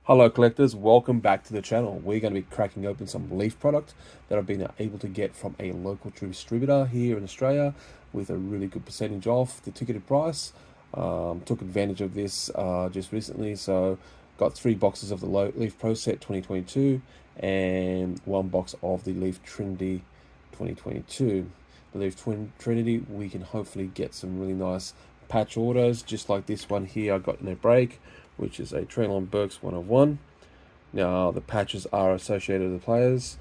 Hello collectors, welcome back to the channel. We're going to be cracking open some leaf product that I've been able to get from a local distributor here in Australia with a really good percentage off the ticketed price. Took advantage of this just recently, so got 3 boxes of the Leaf Pro Set 2022 and 1 box of the Leaf Trinity 2022. The Leaf Trinity, we can hopefully get some really nice patch orders just like this one here I got in a break, which is a Traylon Burks 101. Now the patches are associated with the players.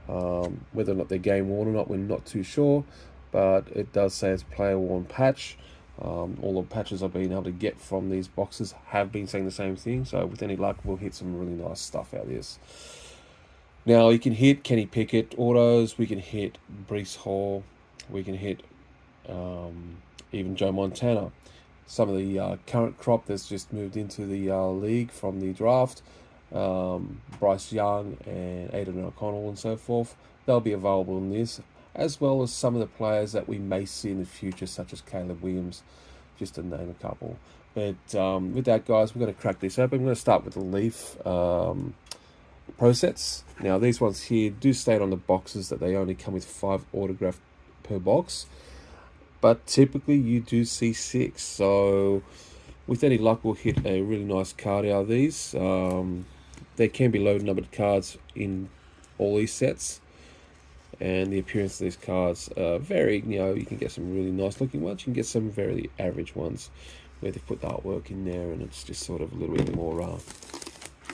Whether or not they're game worn or not, we're not too sure, but it does say it's player worn patch. All the patches I've been able to get from these boxes have been saying the same thing, so with any luck we'll hit some really nice stuff out of this. Now you can hit Kenny Pickett autos, we can hit Breece Hall, we can hit even Joe Montana. Some of the current crop that's just moved into the league from the draft, Bryce Young and Aiden O'Connell and so forth, they'll be available in this, as well as some of the players that we may see in the future, such as Caleb Williams, just to name a couple. But with that, guys, we're going to crack this open. I'm going to start with the Leaf Pro Sets. Now, these ones here do state on the boxes that they only come with 5 autographs per box, but typically you do see 6, so with any luck we'll hit a really nice card out of these. There can be low numbered cards in all these sets, and the appearance of these cards vary. You can get some really nice looking ones, you can get some very average ones where they've put the artwork in there and it's just sort of a little bit more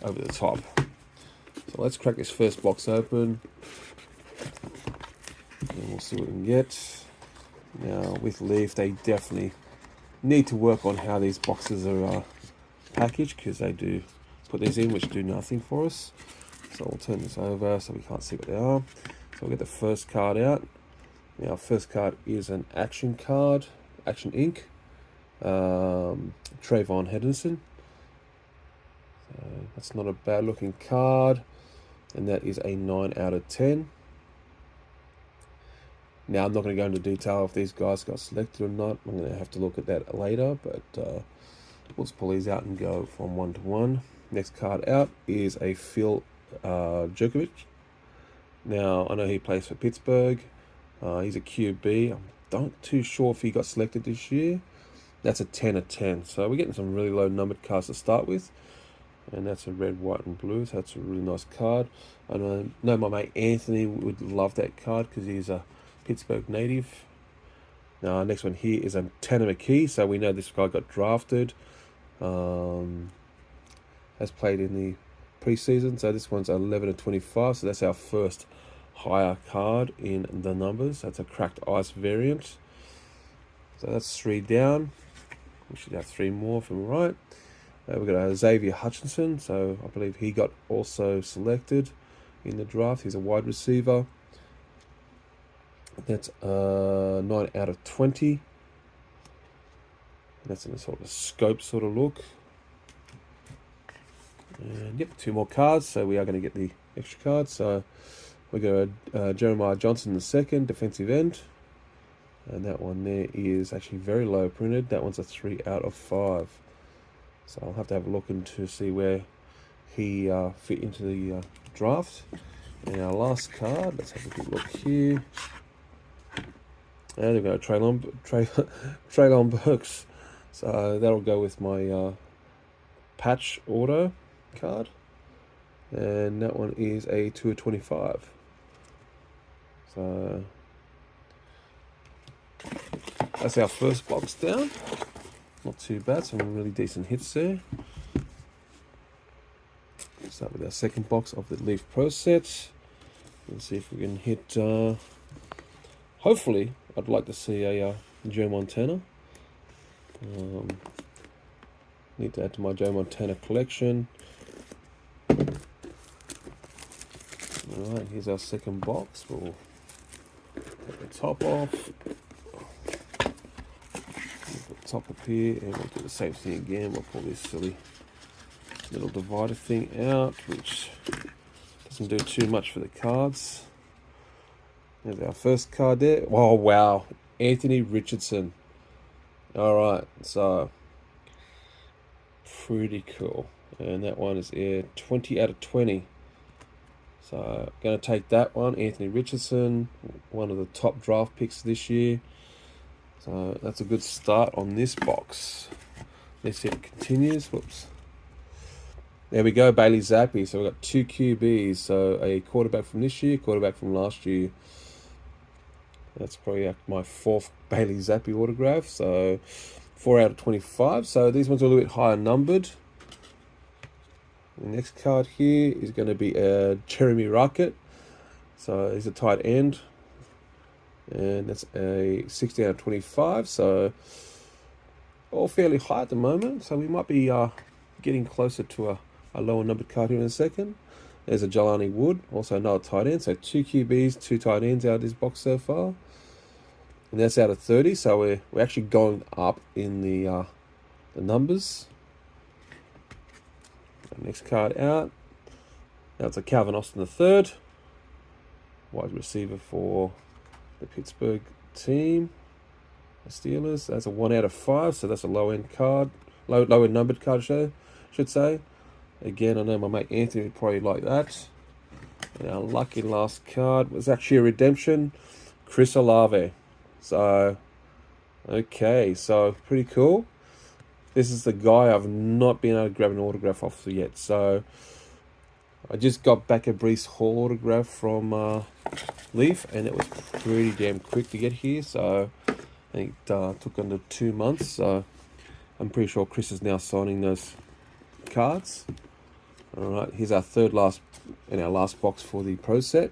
over the top. So let's crack this first box open and we'll see what we can get. Now with Leaf, they definitely need to work on how these boxes are packaged, because they do put these in which do nothing for us. So we'll turn this over so we can't see what they are. So we'll get the first card out. Now first card is an action card, Action Inc. Trayvon Henderson. So that's not a bad looking card, and that is a 9 out of 10. Now, I'm not going to go into detail if these guys got selected or not. I'm going to have to look at that later, but we'll just pull these out and go from 1 to 1. Next card out is a Phil Djokovic. Now, I know he plays for Pittsburgh. He's a QB. I'm not too sure if he got selected this year. That's a 10 of 10. So we're getting some really low numbered cards to start with. And that's a red, white, and blue. So that's a really nice card. I know my mate Anthony would love that card because he's a Pittsburgh native. Now, next one here is a Tanner McKee. So we know this guy got drafted. Has played in the preseason. So this one's 11 of 25. So that's our first higher card in the numbers. That's a cracked ice variant. So that's 3 down. We should have 3 more from right. We've got Xavier Hutchinson. So I believe he got also selected in the draft. He's a wide receiver. That's 9 out of 20. That's in a sort of scope sort of look. And yep, 2 more cards. So we are going to get the extra cards. So we got Jeremiah Johnson II, defensive end. And that one there is actually very low printed. That one's a 3 out of 5. So I'll have to have a look into see where he fit into the draft. And our last card, let's have a good look here. And we've got Traylon Burks. So that'll go with my patch auto card. And that one is a 2 of 25. So that's our first box down. Not too bad, some really decent hits there. Let's start with our second box of the Leaf Pro Set. Let's see if we can hit, hopefully, I'd like to see a Joe Montana. Need to add to my Joe Montana collection. Alright, here's our second box. We'll take the top off. Top up here, and we'll do the same thing again. We'll pull this silly little divider thing out, which doesn't do too much for the cards. There's our first card there. Oh wow, Anthony Richardson. All right, so pretty cool. And that one is 20 out of 20. So going to take that one. Anthony Richardson, one of the top draft picks this year. So that's a good start on this box. Let's see if it continues. Whoops. There we go, Bailey Zappi. So we've got 2 QBs. So a quarterback from this year, quarterback from last year. That's probably my 4th Bailey Zappi autograph. So 4 out of 25. So these ones are a little bit higher numbered. The next card here is going to be Jeremy Rocket. So he's a tight end. And that's a 60 out of 25. So all fairly high at the moment. So we might be getting closer to a lower numbered card here in a second. There's a Jelani Wood, also another tight end. So 2 QBs, 2 tight ends out of this box so far. And that's out of 30. So we're actually going up in the numbers. Next card out. Now it's a Calvin Austin III, wide receiver for the Pittsburgh team, the Steelers. That's a 1 out of 5, so that's a low end card, low end numbered card, should say. Again, I know my mate Anthony would probably like that. And our lucky last card was actually a redemption, Chris Olave. So, okay, so pretty cool. This is the guy I've not been able to grab an autograph off yet. So I just got back a Breece Hall autograph from Leaf, and it was pretty damn quick to get here. So I think it took under 2 months. So I'm pretty sure Chris is now signing those cards. All right, here's our last box for the Pro Set.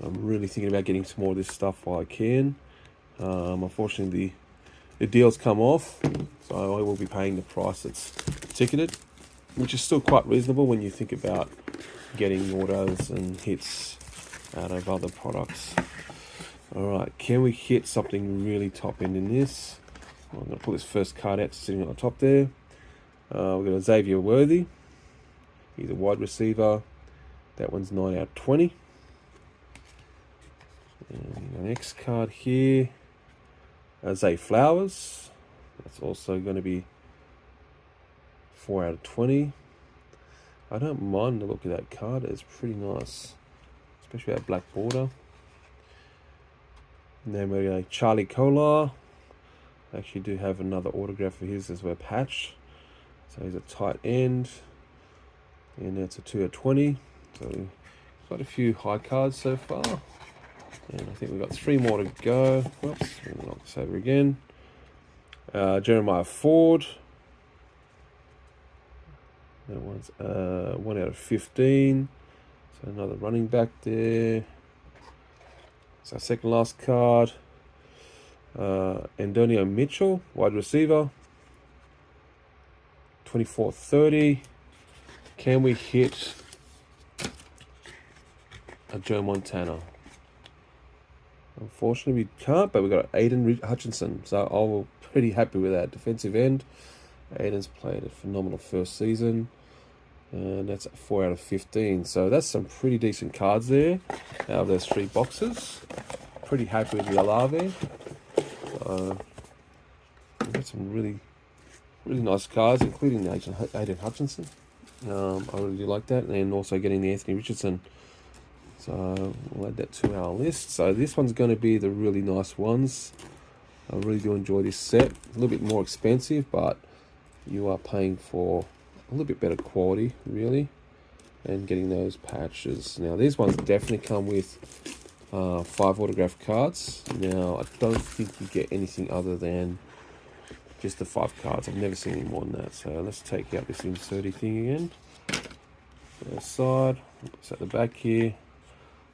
I'm really thinking about getting some more of this stuff while I can. Unfortunately, the deals come off, so I will be paying the price that's ticketed, which is still quite reasonable when you think about getting autos and hits out of other products. Alright, can we hit something really top end in this? I'm going to pull this first card out sitting on the top there. We've got a Xavier Worthy. He's a wide receiver. That one's 9 out of 20. And the next card here, Zay Flowers. That's also going to be 4 out of 20. I don't mind the look of that card. It's pretty nice, especially that black border. And then we got Charlie Kolar. I actually do have another autograph of his as well, patch. So he's a tight end, and that's a 2 out of 20. So quite a few high cards so far. And I think we've got 3 more to go. Whoops, we'll knock this over again. Jeremiah Ford. That one's 1 out of 15. So another running back there. It's our second last card. Antonio Mitchell, wide receiver. 24-30. Can we hit a Joe Montana? Unfortunately, we can't, but we've got Aiden Hutchinson. So I'm pretty happy with that. Defensive end. Aiden's played a phenomenal first season. And that's 4 out of 15. So that's some pretty decent cards there out of those 3 boxes. Pretty happy with the Olave. We've got some really nice cards, including the Aiden Hutchinson. I really do like that. And also getting the Anthony Richardson. So we'll add that to our list. So this one's going to be the really nice ones. I really do enjoy this set. A little bit more expensive, but you are paying for a little bit better quality, really, and getting those patches. Now, these ones definitely come with 5 autograph cards. Now, I don't think you get anything other than just the 5 cards. I've never seen any more than that. So let's take out this inserty thing again. First side, it's at the back here.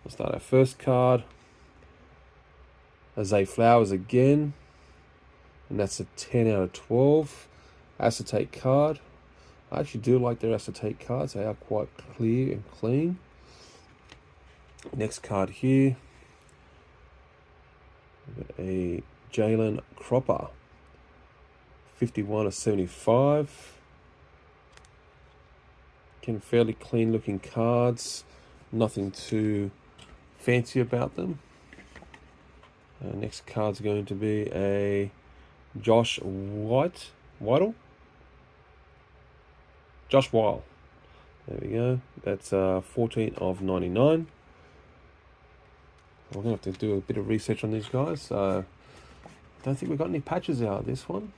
We'll start our first card. Zay Flowers again. And that's a 10 out of 12. Acetate card. I actually do like their acetate cards. They are quite clear and clean. Next card here. We've got a Jalen Cropper. 51 of 75. Again, fairly clean looking cards. Nothing too fancy about them. Next card's going to be a Josh Whittle. Josh Weil. There we go. That's 14 of 99. We're going to have to do a bit of research on these guys. So, don't think we've got any patches out of this one.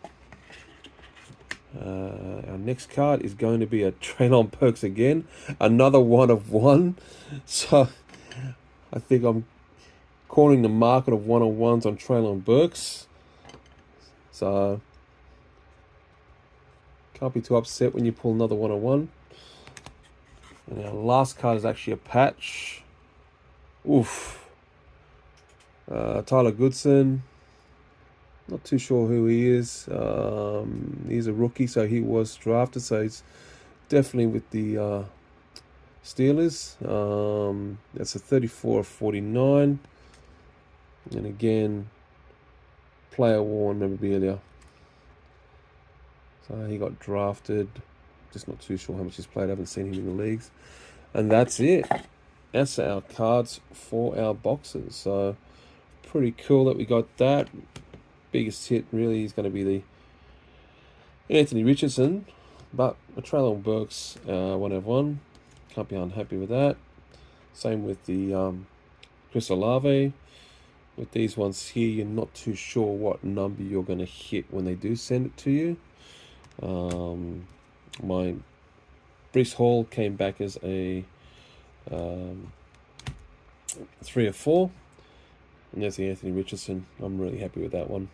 Our next card is going to be a Traylon Perks again. Another 1 of 1. So, I think I'm cornering the market of 1 of 1s on Traylon Burks. So, can't be too upset when you pull another 1 of 1. And our last card is actually a patch. Oof. Tyler Goodson. Not too sure who he is. He's a rookie, so he was drafted. So he's definitely with the Steelers. That's a 34 of 49. And again, player worn memorabilia. So he got drafted. Just not too sure how much he's played. I haven't seen him in the leagues. And that's it. That's our cards for our boxes. So pretty cool that we got that. Biggest hit really is going to be the Anthony Richardson, but a Traylon Burks 1 of 1. Can't be unhappy with that. Same with the Chris Olave. With these ones here, you're not too sure what number you're going to hit when they do send it to you. My Brees Hall came back as a 3 of 4. And there's the Anthony Richardson. I'm really happy with that one.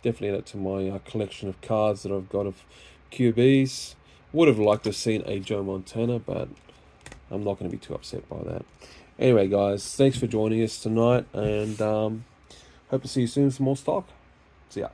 Definitely add it to my collection of cards that I've got of QBs. Would have liked to have seen a Joe Montana, but I'm not going to be too upset by that. Anyway, guys, thanks for joining us tonight, and hope to see you soon with some more stock. See ya.